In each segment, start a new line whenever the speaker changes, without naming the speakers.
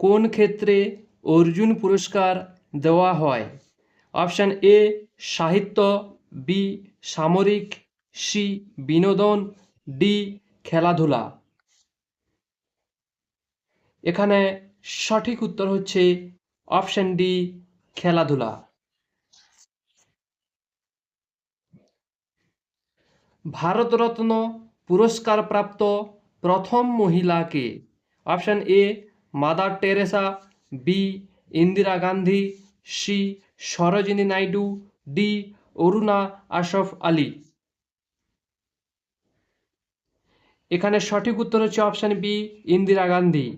কোন ক্ষেত্রে অর্জুন পুরস্কার দেওয়া হয়? অপশান এ সাহিত্য, বি সামরিক, সি বিনোদন, ডি খেলাধুলা। এখানে সঠিক উত্তর হচ্ছে অপশান ডি খেলাধুলা। ভারতরত্ন পুরস্কার প্রাপ্ত প্রথম মহিলা কে? Option A Mother Teresa, B Indira Gandhi, C Sarojini Naidu, D Aruna Ashraf Ali. এখানে সঠিক উত্তর হচ্ছে অপশান বি ইন্দিরা গান্ধী।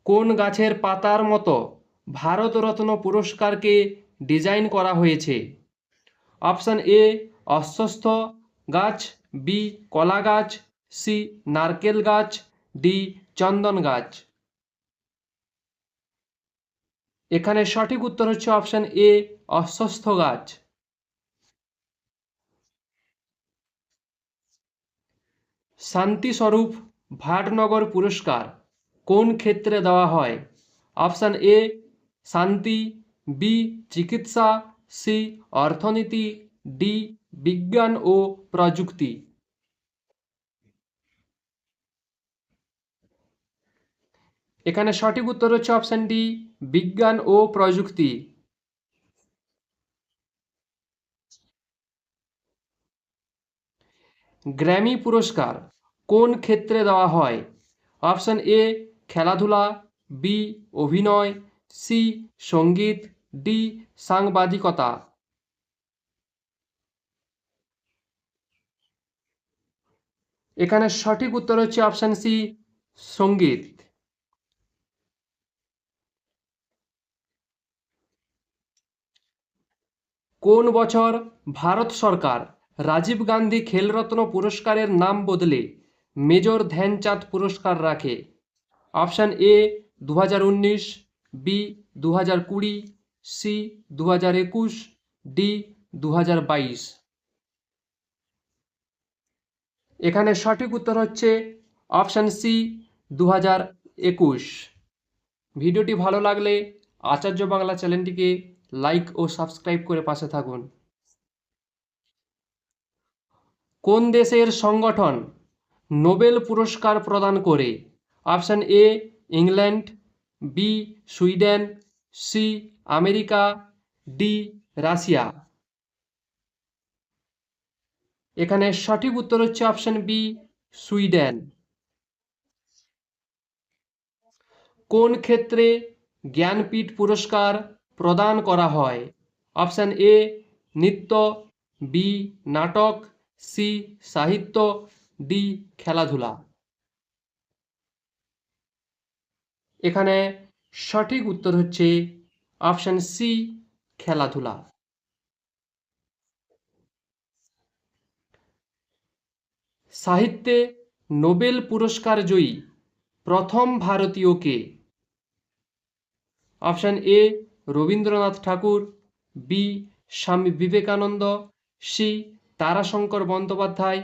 কোন গাছের পাতার মতো ভারতরত্ন পুরস্কারকে ডিজাইন করা হয়েছে? অপশান এ অশ্বত্থ গাছ, বি কলা গাছ, সি নারকেল গাছ, ডি চন্দন গাছ। এখানে সঠিক উত্তর হচ্ছে অপশান এ অশ্বত্থ গাছ। শান্তিস্বরূপ ভাটনগর পুরস্কার কোন ক্ষেত্রে দেওয়া হয়? অপশান এ শান্তি, বি চিকিৎসা, সি অর্থনীতি, ডি বিজ্ঞান ও প্রযুক্তি। এখানে সঠিক উত্তর হচ্ছে অপশান ডি বিজ্ঞান ও প্রযুক্তি। গ্র্যামি পুরস্কার কোন ক্ষেত্রে দেওয়া হয়? অপশান এ খেলাধুলা, বি অভিনয়, সি সঙ্গীত, ডি সাংবাদিকতা। এখানে সঠিক উত্তর হচ্ছে অপশান সি সঙ্গীত। কোন বছর ভারত সরকার রাজীব গান্ধী খেলরত্ন পুরস্কারের নাম বদলে মেজর ধ্যানচাঁদ পুরস্কার রাখে? Option A 2019, B 2020, C 2021, D 2022। এখানে সঠিক উত্তর হচ্ছে অপশান সি 2021। ভিডিওটি ভালো লাগলে আচার্য বাংলা চ্যানেলটিকে লাইক ও সাবস্ক্রাইব করে পাশে থাকুন। কোন দেশের সংগঠন নোবেল পুরস্কার প্রদান করে? Option A England, B Sweden, C America, D Russia. এখানে সঠিক উত্তর হচ্ছে অপশান বি সুইডেন। কোন ক্ষেত্রে জ্ঞানপীঠ পুরস্কার প্রদান করা হয়? অপশান এ নৃত্য, বি নাটক, সি সাহিত্য, ডি খেলাধুলা। এখানে সঠিক উত্তর হচ্ছে অপশান সি খেলাধুলা। সাহিত্যে নোবেল পুরস্কার জয়ী প্রথম ভারতীয় কে? Option A Rabindranath Tagore, B Swami Vivekananda, C Tarashankar Bandyopadhyay,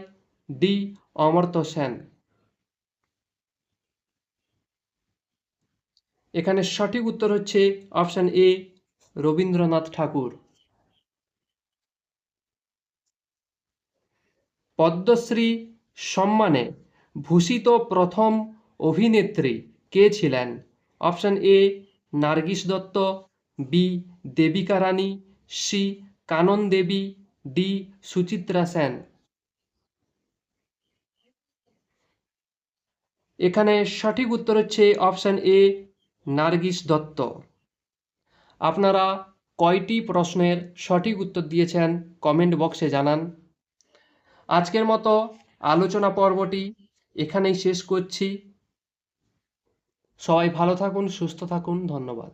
D Amartya Sen. এখানে সঠিক উত্তর হচ্ছে অপশান এ রবীন্দ্রনাথ ঠাকুর। পদ্মশ্রী সম্মানে ভূষিত প্রথম অভিনেত্রী কে ছিলেন? Option A Nargis Dutt, B Devika Rani, C Kanan Devi, D Suchitra Sen. এখানে সঠিক উত্তর হচ্ছে অপশান এ নার্গিস দত্ত। আপনারা কয়টি প্রশ্নের সঠিক উত্তর দিয়েছেন কমেন্ট বক্সে জানান। আজকের মতো আলোচনা পর্বটি এখানেই শেষ করছি। সবাই ভালো থাকুন, সুস্থ থাকুন, ধন্যবাদ।